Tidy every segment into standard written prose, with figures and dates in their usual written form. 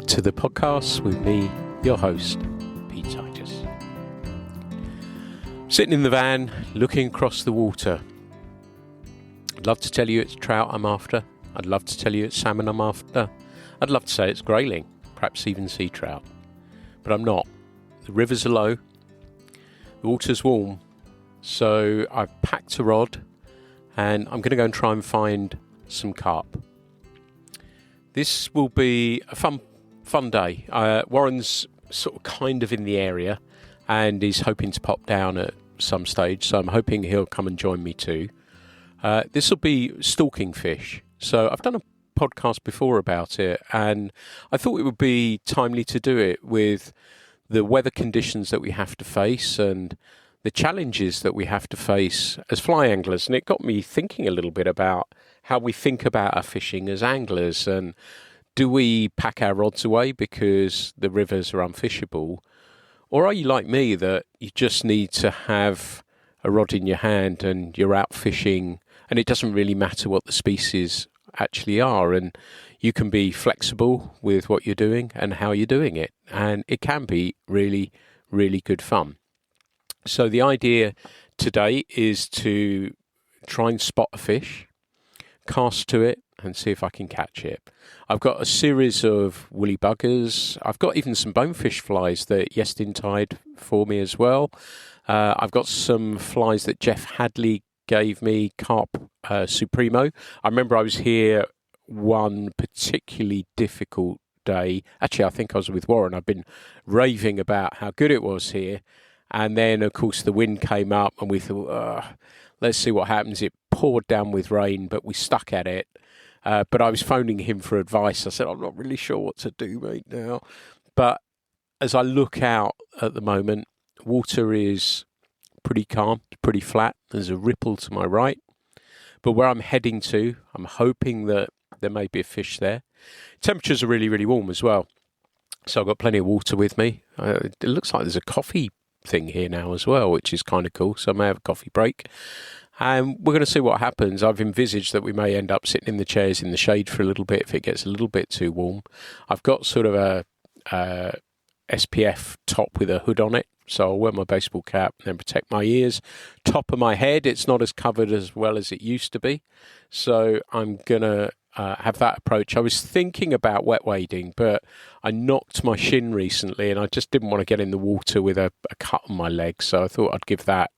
to the podcast with me, your host, Pete Titus. Sitting in the van, looking across the water. I'd love to tell you it's trout I'm after. I'd love to tell you it's salmon I'm after. I'd love to say it's grayling, perhaps even sea trout. But I'm not. The rivers are low. The water's warm. So I've packed a rod and I'm going to go and try and find some carp. This will be a fun day. Warren's sort of kind of in the area and he's hoping to pop down at some stage, so I'm hoping he'll come and join me too. This will be stalking fish. So I've done a podcast before about it and I thought it would be timely to do it with the weather conditions that we have to face and the challenges that we have to face as fly anglers. And it got me thinking a little bit about how we think about our fishing as anglers, and do we pack our rods away because the rivers are unfishable? Or are you like me that you just need to have a rod in your hand and you're out fishing and it doesn't really matter what the species actually are, and you can be flexible with what you're doing and how you're doing it, and it can be really, really good fun. So the idea today is to try and spot a fish, cast to it and see if I can catch it. I've got a series of woolly buggers. I've got even some bonefish flies that Yestin tied for me as well. I've got some flies that Jeff Hadley gave me, carp Supremo. I remember I was here one particularly difficult day. Actually, I think I was with Warren. I've been raving about how good it was here. And then, of course, the wind came up and we thought, let's see what happens. It poured down with rain, but we stuck at it. But I was phoning him for advice. I said, I'm not really sure what to do, mate, now. But as I look out at the moment, water is pretty calm, pretty flat. There's a ripple to my right. But where I'm heading to, I'm hoping that there may be a fish there. Temperatures are really, really warm as well. So I've got plenty of water with me. It looks like there's a coffee thing here now as well, which is kind of cool. So I may have a coffee break. And we're going to see what happens. I've envisaged that we may end up sitting in the chairs in the shade for a little bit if it gets a little bit too warm. I've got sort of a SPF top with a hood on it. So I'll wear my baseball cap and then protect my ears. Top of my head, it's not as covered as well as it used to be. So I'm going to have that approach. I was thinking about wet wading, but I knocked my shin recently and I just didn't want to get in the water with a cut on my leg. So I thought I'd give that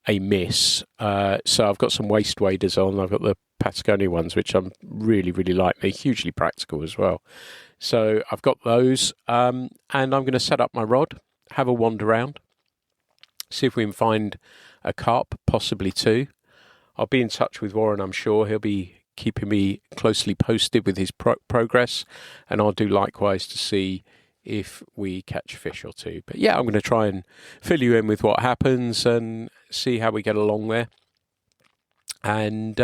a miss. So I've got some waist waders on. I've got the Patagonia ones, which I'm really, really like. They're hugely practical as well. So I've got those. And I'm going to set up my rod, have a wander around, see if we can find a carp, possibly two. I'll be in touch with Warren, I'm sure. He'll be keeping me closely posted with his progress, and I'll do likewise to see if we catch a fish or two. But yeah, I'm going to try and fill you in with what happens and see how we get along there. And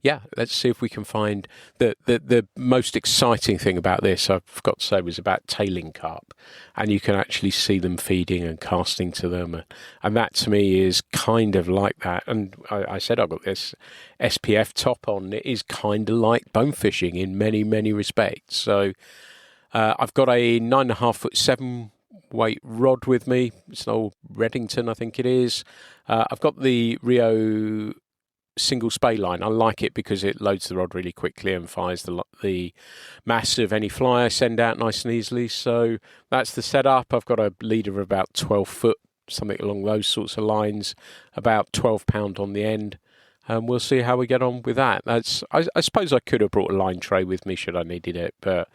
yeah, let's see if we can find the most exciting thing about this, I forgot to say, was about tailing carp. And you can actually see them feeding and casting to them. And that to me is kind of like that. And I said I've got this SPF top on. It is kind of like bone fishing in many, many respects. So I've got a 9.5 7 weight rod with me. It's an old Reddington, I think it is. I've got the Rio single spay line. I like it because it loads the rod really quickly and fires the mass of any fly I send out nice and easily. So that's the setup. I've got a leader of about 12 foot, something along those sorts of lines, about 12 pound on the end. And we'll see how we get on with that. I suppose I could have brought a line tray with me should I needed it, but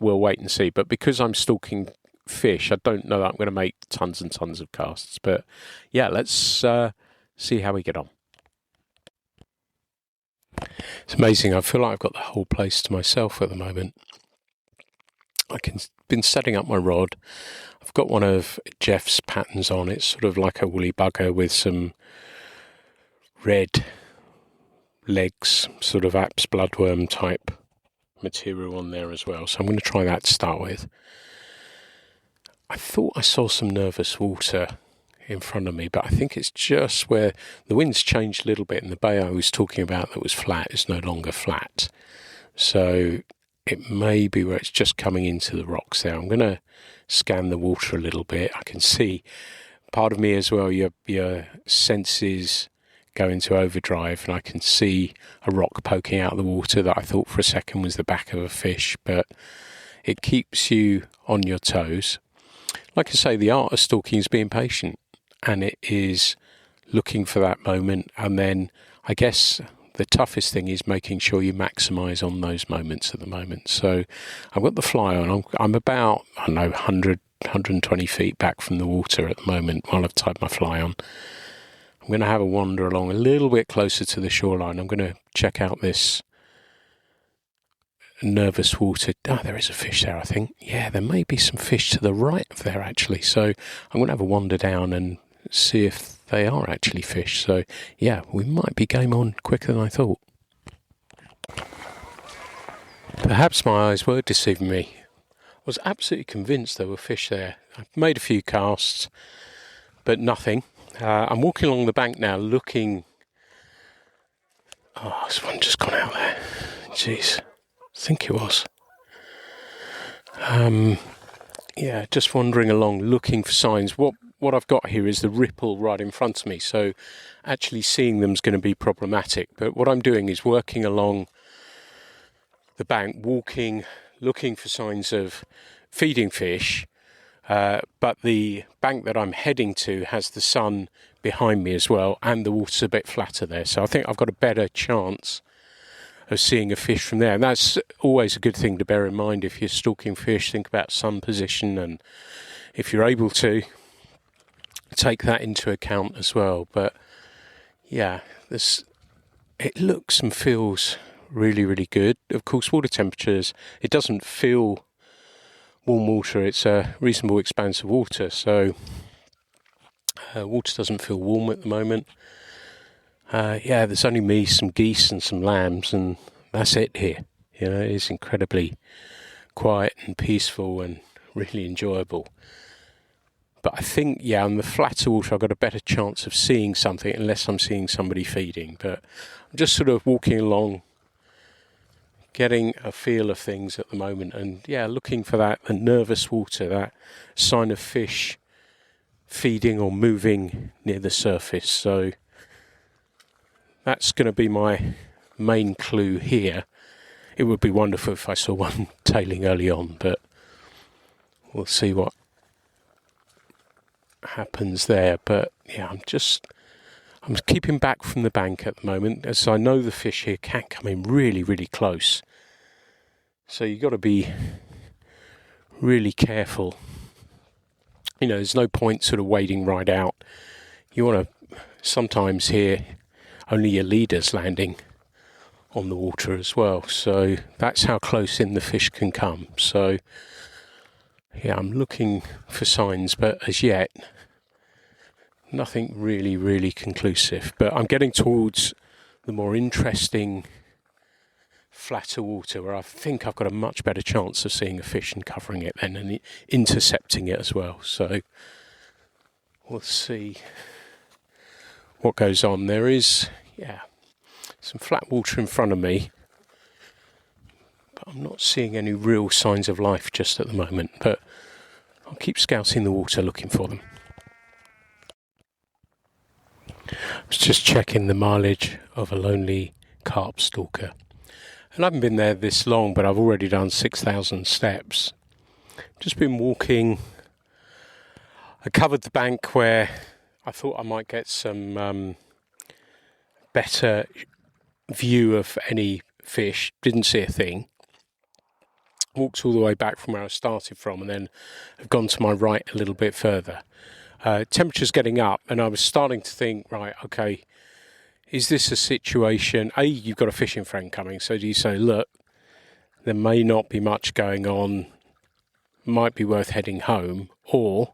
we'll wait and see. But because I'm stalking fish, I don't know that I'm going to make tons and tons of casts. But yeah, let's see how we get on. It's amazing. I feel like I've got the whole place to myself at the moment. I've been setting up my rod. I've got one of Jeff's patterns on. It's sort of like a woolly bugger with some red legs, sort of apse bloodworm type material on there as well. So I'm going to try that to start with. I thought I saw some nervous water in front of me, but I think it's just where the wind's changed a little bit and the bay I was talking about that was flat is no longer flat. So it may be where it's just coming into the rocks there. I'm going to scan the water a little bit. I can see part of me as well, your senses go into overdrive, and I can see a rock poking out of the water that I thought for a second was the back of a fish, but it keeps you on your toes. Like I say, the art of stalking is being patient, and it is looking for that moment, and then I guess the toughest thing is making sure you maximise on those moments at the moment. So I've got the fly on. I'm about, 100, 120 feet back from the water at the moment while I've tied my fly on. I'm going to have a wander along a little bit closer to the shoreline. I'm going to check out this nervous water. There is a fish there, I think. Yeah, there may be some fish to the right of there, actually. So I'm going to have a wander down and see if they are actually fish. So, yeah, we might be game on quicker than I thought. Perhaps my eyes were deceiving me. I was absolutely convinced there were fish there. I've made a few casts, but nothing. I'm walking along the bank now looking... Oh, there's one just gone out there. Jeez. I think it was. Just wandering along looking for signs. What I've got here is the ripple right in front of me, so actually seeing them is going to be problematic. But what I'm doing is working along the bank, walking, looking for signs of feeding fish, but the bank that I'm heading to has the sun behind me as well, and the water's a bit flatter there, so I think I've got a better chance of seeing a fish from there. And that's always a good thing to bear in mind if you're stalking fish. Think about sun position, and if you're able to, take that into account as well. But yeah, it looks and feels really, really good. Of course, water temperatures, it doesn't feel warm water, it's a reasonable expanse of water, so water doesn't feel warm at the moment. There's only me, some geese and some lambs, and that's it here. It is incredibly quiet and peaceful and really enjoyable. But I think, on the flatter water I've got a better chance of seeing something unless I'm seeing somebody feeding. But I'm just sort of walking along, getting a feel of things at the moment, and looking for that nervous water, that sign of fish feeding or moving near the surface. So that's going to be my main clue here. It would be wonderful if I saw one tailing early on, but we'll see what happens there. But I'm keeping back from the bank at the moment, as I know the fish here can come in really, really close. So you've got to be really careful. There's no point sort of wading right out. You want to sometimes hear only your leaders landing on the water as well. So that's how close in the fish can come. So I'm looking for signs, but as yet, nothing really, really conclusive. But I'm getting towards the more interesting flatter water, where I think I've got a much better chance of seeing a fish and covering it then, and intercepting it as well. So we'll see what goes on. There is, some flat water in front of me, but I'm not seeing any real signs of life just at the moment. But I'll keep scouting the water looking for them. I was just checking the mileage of a lonely carp stalker. And I haven't been there this long, but I've already done 6,000 steps. Just been walking. I covered the bank where I thought I might get some better view of any fish. Didn't see a thing. Walked all the way back from where I started from, and then have gone to my right a little bit further. Temperature's getting up, and I was starting to think, right, okay, is this a situation? You've got a fishing friend coming, so do you say, look, there may not be much going on, might be worth heading home, or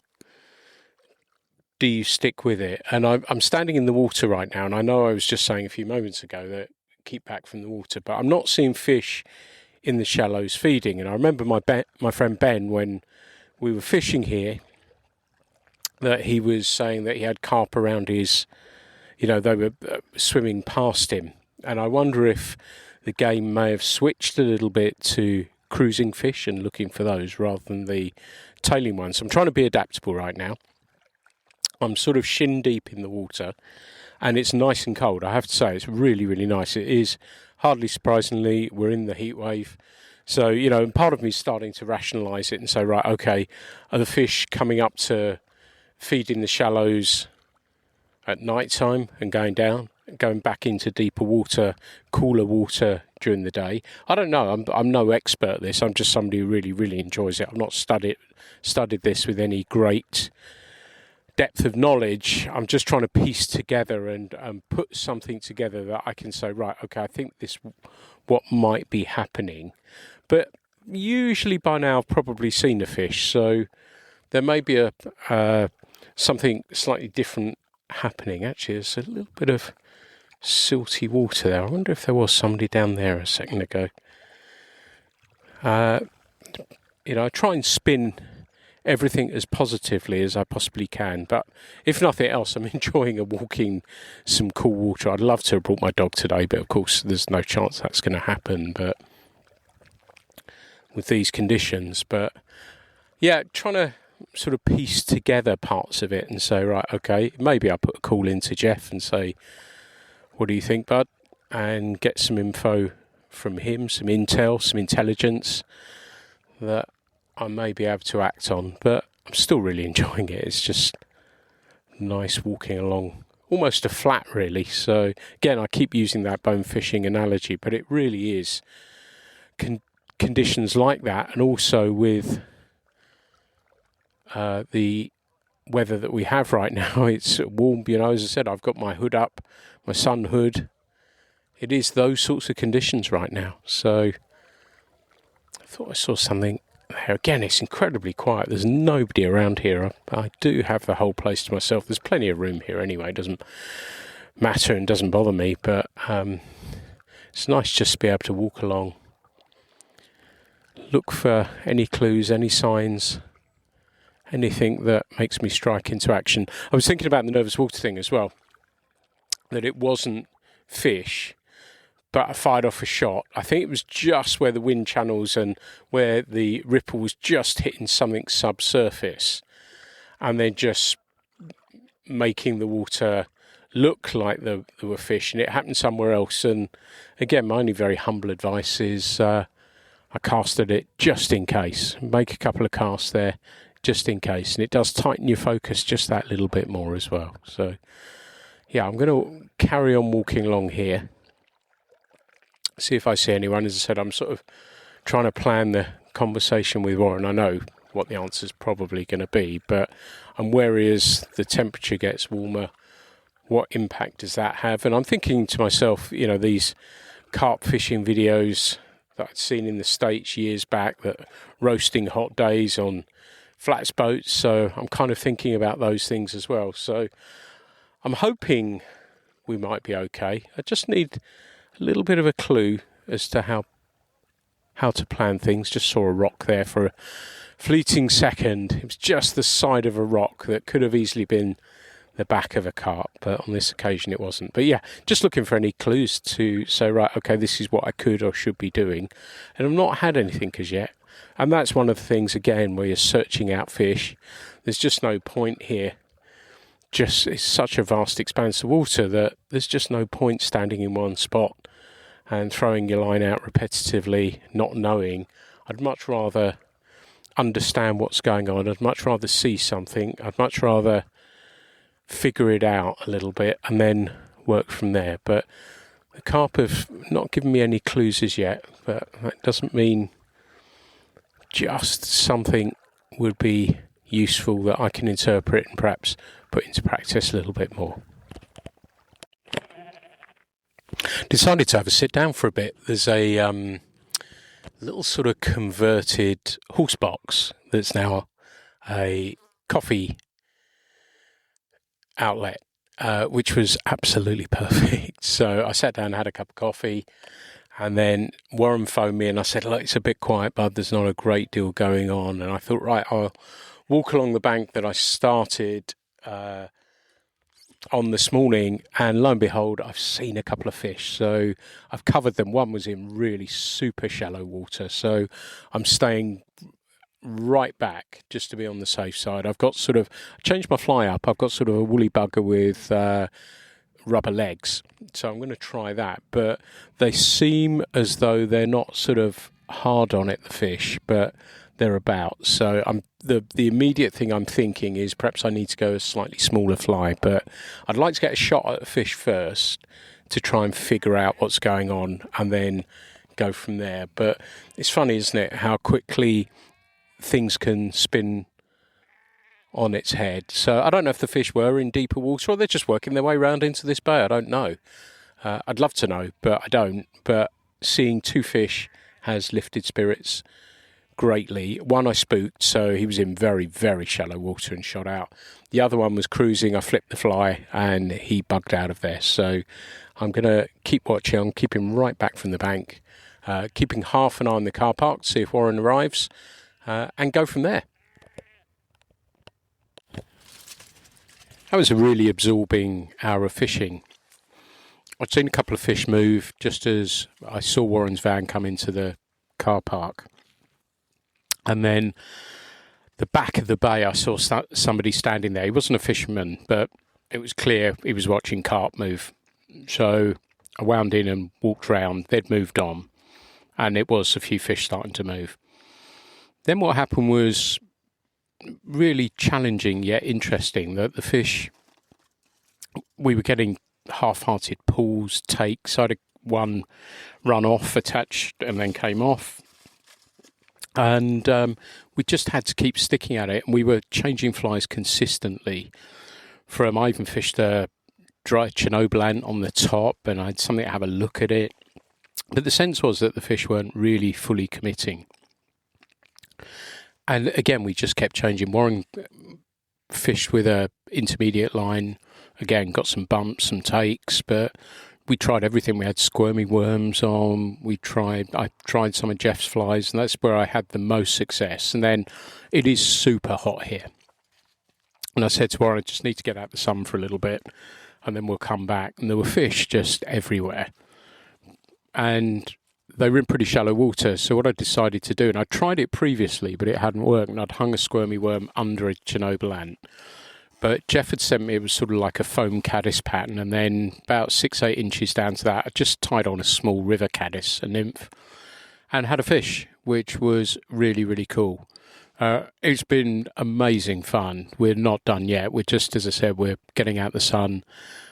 do you stick with it? And I'm standing in the water right now, and I know I was just saying a few moments ago that keep back from the water, but I'm not seeing fish in the shallows feeding. And I remember my friend Ben, when we were fishing here, that he was saying that he had carp around his, they were swimming past him. And I wonder if the game may have switched a little bit to cruising fish and looking for those rather than the tailing ones. I'm trying to be adaptable right now. I'm sort of shin deep in the water, and it's nice and cold. I have to say, it's really, really nice. It is, hardly surprisingly, we're in the heat wave. So, and part of me is starting to rationalise it and say, right, okay, are the fish coming up to feed in the shallows at night time and going down, going back into deeper water, cooler water during the day? I don't know. I'm no expert at this. I'm just somebody who really, really enjoys it. I've not studied this with any great depth of knowledge. I'm just trying to piece together and put something together that I can say, right, okay, I think this what might be happening. But usually by now I've probably seen the fish, so there may be something slightly different happening. Actually, there's a little bit of silty water there. I wonder if there was somebody down there a second ago. I try and spin everything as positively as I possibly can, but if nothing else, I'm enjoying a walk in some cool water. I'd love to have brought my dog today, but of course there's no chance that's going to happen, but with these conditions. But yeah, trying to sort of piece together parts of it and say, right, okay, maybe I'll put a call into Jeff and say, what do you think, bud? And get some info from him, some intel, some intelligence that I may be able to act on. But I'm still really enjoying it. It's just nice walking along, almost a flat really. So again, I keep using that bone fishing analogy, but it really is conditions like that, and also with the weather that we have right now. It's warm, as I said, I've got my hood up, my sun hood. It is those sorts of conditions right now. So I thought I saw something there. Again, it's incredibly quiet. There's nobody around here. I do have the whole place to myself. There's plenty of room here anyway. It doesn't matter and doesn't bother me, but it's nice just to be able to walk along, look for any clues, any signs, anything that makes me strike into action. I was thinking about the nervous water thing as well, that it wasn't fish, but I fired off a shot. I think it was just where the wind channels and where the ripple was just hitting something subsurface, and then just making the water look like there were fish, and it happened somewhere else. And again, my only very humble advice is I casted it just in case. Make a couple of casts there just in case, and it does tighten your focus just that little bit more as well. So yeah, I'm going to carry on walking along here, see if I see anyone. As I said, I'm sort of trying to plan the conversation with Warren. I know what the answer's probably going to be, but I'm wary as the temperature gets warmer, what impact does that have? And I'm thinking to myself, these carp fishing videos that I'd seen in the States years back, that roasting hot days on flats boats. So I'm kind of thinking about those things as well. So I'm hoping we might be okay. I just need a little bit of a clue as to how to plan things. Just saw a rock there for a fleeting second. It was just the side of a rock that could have easily been the back of a carp, but on this occasion it wasn't. But yeah, just looking for any clues to say, right, okay, this is what I could or should be doing. And I've not had anything as yet. And that's one of the things, again, where you're searching out fish. There's just no point here. It's such a vast expanse of water that there's just no point standing in one spot and throwing your line out repetitively, not knowing. I'd much rather understand what's going on. I'd much rather see something. I'd much rather figure it out a little bit and then work from there. But the carp have not given me any clues as yet, but that doesn't mean just something would be useful that I can interpret and perhaps put into practice a little bit more. Decided to have a sit down for a bit. There's a little sort of converted horse box that's now a coffee outlet, which was absolutely perfect. So I sat down and had a cup of coffee, and then Warren phoned me and I said, look, it's a bit quiet, bud, there's not a great deal going on. And I thought, right, I'll walk along the bank that I started on this morning, and lo and behold, I've seen a couple of fish. So I've covered them. One was in really super shallow water, so I'm staying right back just to be on the safe side. I've got sort of changed my fly up. I've got sort of a woolly bugger with rubber legs, so I'm going to try that. But they seem as though they're not sort of hard on it, the fish, but they're about. So the immediate thing I'm thinking is perhaps I need to go a slightly smaller fly, but I'd like to get a shot at the fish first to try and figure out what's going on and then go from there. But it's funny, isn't it, how quickly things can spin on its head. So I don't know if the fish were in deeper water or they're just working their way around into this bay. I don't know. I'd love to know, but I don't. But seeing two fish has lifted spirits greatly. One I spooked, so he was in very, very shallow water and shot out. The other one was cruising. I flipped the fly and he bugged out of there. So I'm going to keep watching. I'm keeping right back from the bank, keeping half an eye on the car park to see if Warren arrives, and go from there. That was a really absorbing hour of fishing. I'd seen a couple of fish move just as I saw Warren's van come into the car park. And then the back of the bay, I saw somebody standing there. He wasn't a fisherman, but it was clear he was watching carp move. So I wound in and walked round. They'd moved on, and it was a few fish starting to move. Then what happened was really challenging yet interesting. That the fish, we were getting half-hearted pulls, takes. I had one run off, attached, and then came off. And we just had to keep sticking at it. And we were changing flies consistently. I even fished a dry Chernobyl ant on the top, and I had something to have a look at it. But the sense was that the fish weren't really fully committing. And again, we just kept changing. Warren fished with a intermediate line. Again, got some bumps, some takes, but we tried everything. We had squirmy worms on. I tried some of Jeff's flies, and that's where I had the most success. And then it is super hot here. And I said to Warren, I just need to get out the sun for a little bit, and then we'll come back. And there were fish just everywhere. And they were in pretty shallow water. So what I decided to do, and I tried it previously, but it hadn't worked, and I'd hung a squirmy worm under a Chernobyl ant. But Jeff had sent me, it was sort of like a foam caddis pattern, and then about 6-8 inches down to that, I just tied on a small river caddis, a nymph, and had a fish, which was really, really cool. It's been amazing fun. We're not done yet. We're just, as I said, we're getting out the sun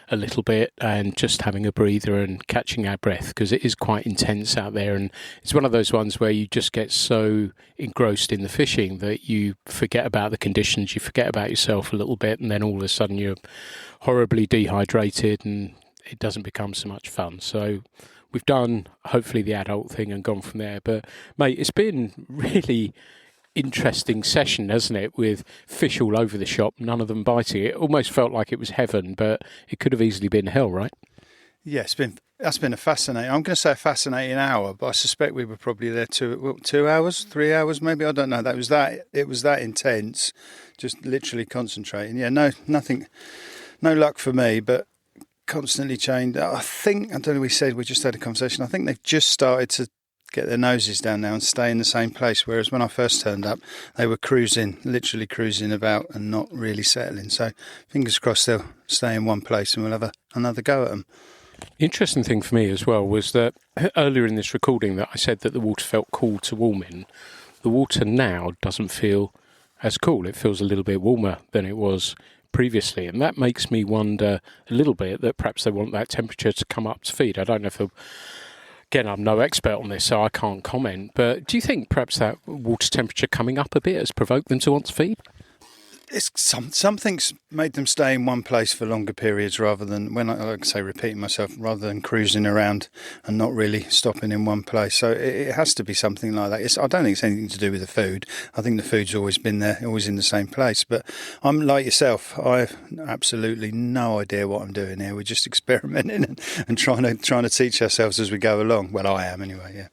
a little bit and just having a breather and catching our breath, because it is quite intense out there, and it's one of those ones where you just get so engrossed in the fishing that you forget about the conditions, you forget about yourself a little bit, and then all of a sudden you're horribly dehydrated and it doesn't become so much fun. So we've done hopefully the adult thing and gone from there. But mate, it's been really interesting session, hasn't it, with fish all over the shop, none of them biting. It almost felt like it was heaven, but it could have easily been hell, right? Yeah, that's been a fascinating, I'm going to say a fascinating hour, but I suspect we were probably there 2 hours, 3 hours maybe, I don't know. It was that intense, just literally concentrating. Yeah, no luck for me, but constantly chained. I don't know, we just had a conversation, I think they've just started to get their noses down now and stay in the same place, whereas when I first turned up they were literally cruising about and not really settling. So fingers crossed they'll stay in one place and we'll have another go at them. Interesting thing for me as well was that earlier in this recording that I said that the water felt cool to warm in. The water now doesn't feel as cool. It feels a little bit warmer than it was previously, and that makes me wonder a little bit that perhaps they want that temperature to come up to feed. I don't know if again, I'm no expert on this, so I can't comment. But do you think perhaps that water temperature coming up a bit has provoked them to want to feed? It's something's made them stay in one place for longer periods rather than, repeating myself, rather than cruising around and not really stopping in one place. So it has to be something like that. I don't think it's anything to do with the food. I think the food's always been there, always in the same place. But I'm like yourself. I've absolutely no idea what I'm doing here. We're just experimenting and trying to teach ourselves as we go along. Well, I am anyway, yeah.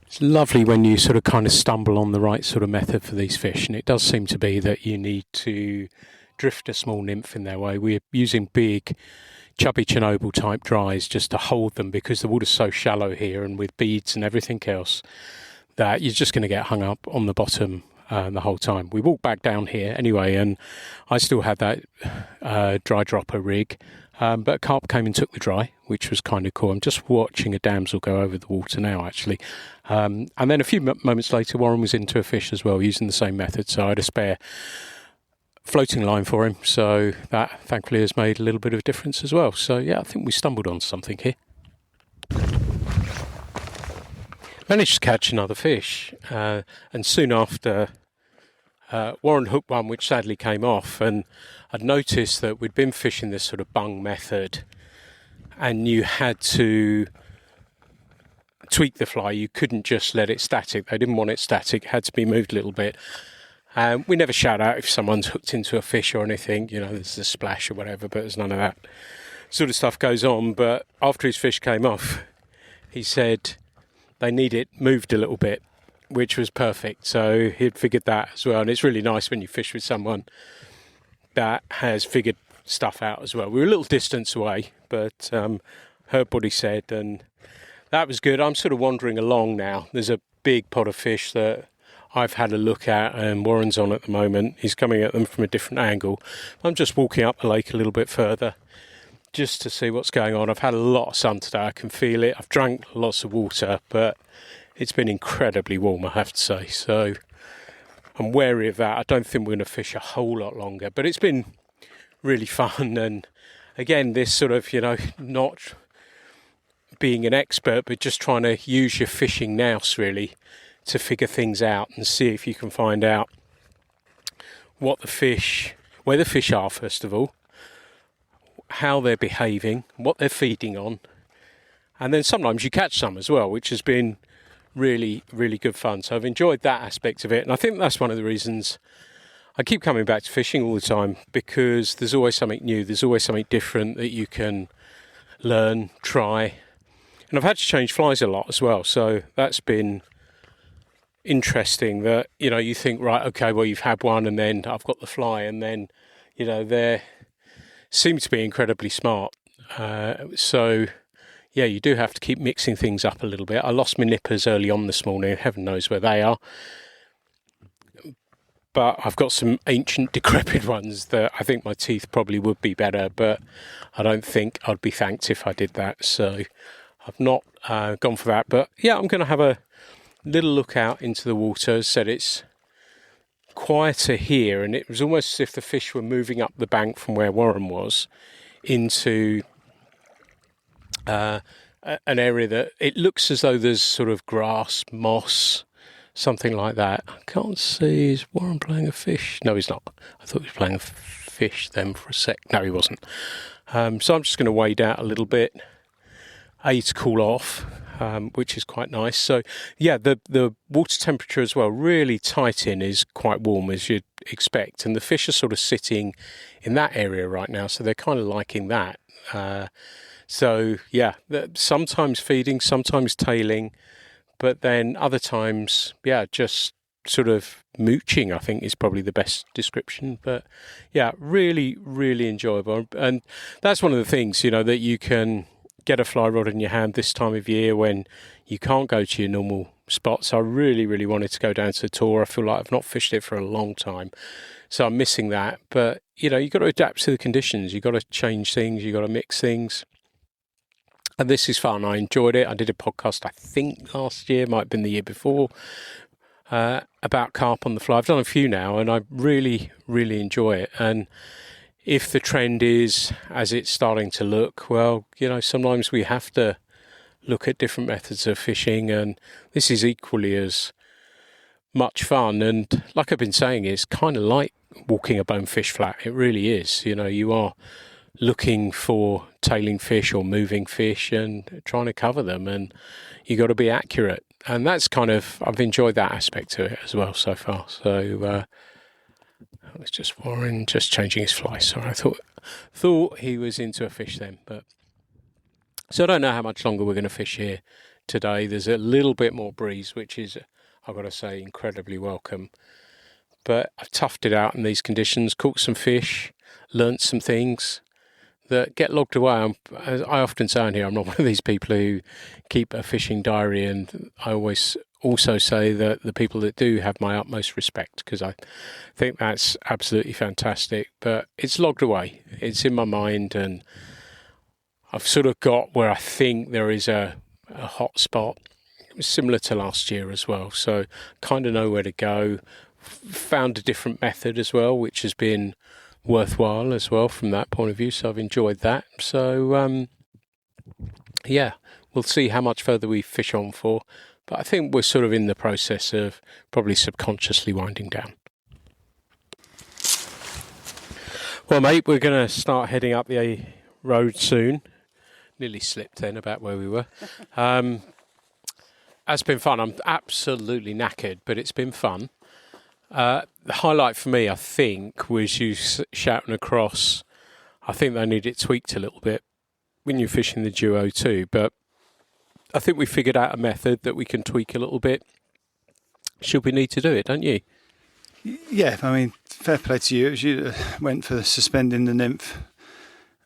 It's lovely when you sort of kind of stumble on the right sort of method for these fish, and it does seem to be that you need to drift a small nymph in their way. We're using big chubby Chernobyl type dries just to hold them, because the water's so shallow here, and with beads and everything else, that you're just going to get hung up on the bottom the whole time. We walked back down here anyway, and I still had that dry dropper rig, but carp came and took the dry, which was kind of cool. I'm just watching a damsel go over the water now, actually. And then a few moments later, Warren was into a fish as well, using the same method. So I had a spare floating line for him. So that thankfully has made a little bit of a difference as well. So yeah, I think we stumbled on something here. Managed to catch another fish, and soon after Warren hooked one which sadly came off, and I'd noticed that we'd been fishing this sort of bung method, and you had to tweak the fly. You couldn't just let it static. They didn't want it static. It had to be moved a little bit. We never shout out if someone's hooked into a fish or anything, there's a splash or whatever, but there's none of that sort of stuff goes on. But after his fish came off, he said they need it moved a little bit, which was perfect. So he'd figured that as well. And it's really nice when you fish with someone that has figured stuff out as well. We were a little distance away, but heard what he said, and that was good. I'm sort of wandering along now. There's a big pot of fish that I've had a look at, and Warren's on at the moment. He's coming at them from a different angle. I'm just walking up the lake a little bit further just to see what's going on. I've had a lot of sun today. I can feel it. I've drank lots of water, but it's been incredibly warm, I have to say. So I'm wary of that. I don't think we're going to fish a whole lot longer, but it's been really fun. And again, this sort of, not being an expert, but just trying to use your fishing nous really to figure things out and see if you can find out where the fish are, first of all, how they're behaving, what they're feeding on, and then sometimes you catch some as well, which has been really, really good fun. So I've enjoyed that aspect of it, and I think that's one of the reasons I keep coming back to fishing all the time, because there's always something new, there's always something different that you can learn, try. And I've had to change flies a lot as well, so that's been interesting. That you think, right, okay, well, you've had one, and then I've got the fly, and then they seem to be incredibly smart. So yeah, you do have to keep mixing things up a little bit. I lost my nippers early on this morning. Heaven knows where they are. But I've got some ancient decrepit ones that I think my teeth probably would be better, but I don't think I'd be thanked if I did that. So I've not gone for that. But yeah, I'm going to have a little look out into the water. As I said, it's quieter here, and it was almost as if the fish were moving up the bank from where Warren was into an area that it looks as though there's sort of grass, moss, something like that. I can't see. Is Warren playing a fish? No, he's not. I thought he was playing a fish then for a sec. No, he wasn't. So I'm just going to wade out a little bit, to cool off, which is quite nice. So yeah, the water temperature as well, really tight in, is quite warm as you'd expect, and the fish are sort of sitting in that area right now, so they're kind of liking that. So yeah, sometimes feeding, sometimes tailing, but then other times, yeah, just sort of mooching, I think is probably the best description. But yeah, really, really enjoyable. And that's one of the things, that you can get a fly rod in your hand this time of year when you can't go to your normal spots. I really, really wanted to go down to the Tor. I feel like I've not fished it for a long time, so I'm missing that. But, you've got to adapt to the conditions. You've got to change things. You've got to mix things. And this is fun. I enjoyed it. I did a podcast, I think last year, might have been the year before, about carp on the fly. I've done a few now, and I really, really enjoy it. And if the trend is as it's starting to look, well, sometimes we have to look at different methods of fishing, and this is equally as much fun. And like I've been saying, it's kind of like walking a bonefish flat. It really is. You are looking for tailing fish or moving fish and trying to cover them, and you got to be accurate. And that's I've enjoyed that aspect to it as well so far. So it's just Warren just changing his fly. Sorry, I thought he was into a fish then. But so I don't know how much longer we're going to fish here today. There's a little bit more breeze, which is, I've got to say, incredibly welcome. But I've toughed it out in these conditions, caught some fish, learnt some things that get logged away. As I often say on here, I'm not one of these people who keep a fishing diary, and I always also say that the people that do have my utmost respect, because I think that's absolutely fantastic. But it's logged away. It's in my mind, and I've sort of got where I think there is a hot spot, similar to last year as well. So kind of know where to go. Found a different method as well, which has been worthwhile as well from that point of view. So I've enjoyed that. So yeah, we'll see how much further we fish on for. But I think we're sort of in the process of probably subconsciously winding down. Well, mate, we're going to start heading up the road soon. Nearly slipped then about where we were. It's been fun. I'm absolutely knackered, but it's been fun. The highlight for me, I think, was you shouting across. I think they need it tweaked a little bit when you're fishing the duo too, but I think we figured out a method that we can tweak a little bit should we need to do it, don't you? Yeah, I mean, fair play to you. You went for suspending the nymph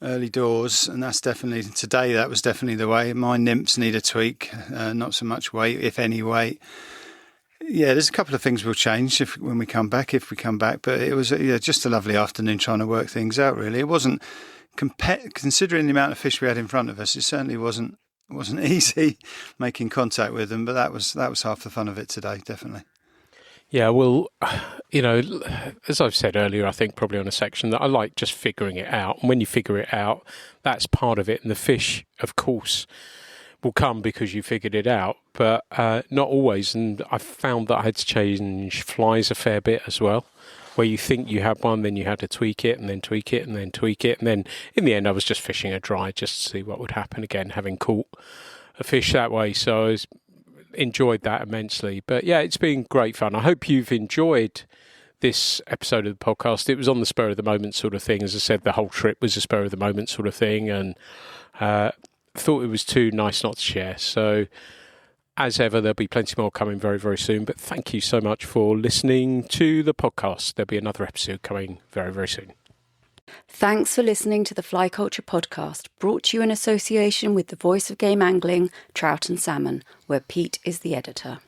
early doors, and that's definitely, today that was definitely the way. My nymphs need a tweak, not so much weight, if any weight. Yeah, there's a couple of things we'll change when we come back, but it was just a lovely afternoon trying to work things out, really. It wasn't, considering the amount of fish we had in front of us, it certainly wasn't easy making contact with them, but that was half the fun of it today, definitely. Yeah, well, as I've said earlier, I think probably on a section, that I like just figuring it out. And when you figure it out, that's part of it. And the fish, of course, will come because you figured it out, but not always. And I found that I had to change flies a fair bit as well, where you think you had one, then you had to tweak it and then tweak it and then tweak it. And then in the end, I was just fishing a dry just to see what would happen again, having caught a fish that way. So I enjoyed that immensely. But yeah, it's been great fun. I hope you've enjoyed this episode of the podcast. It was on the spur of the moment sort of thing. As I said, the whole trip was a spur of the moment sort of thing, and thought it was too nice not to share. So as ever, there'll be plenty more coming very, very soon. But thank you so much for listening to the podcast. There'll be another episode coming very, very soon. Thanks for listening to the Fly Culture podcast, brought to you in association with the Voice of Game Angling, Trout and Salmon, where Pete is the editor.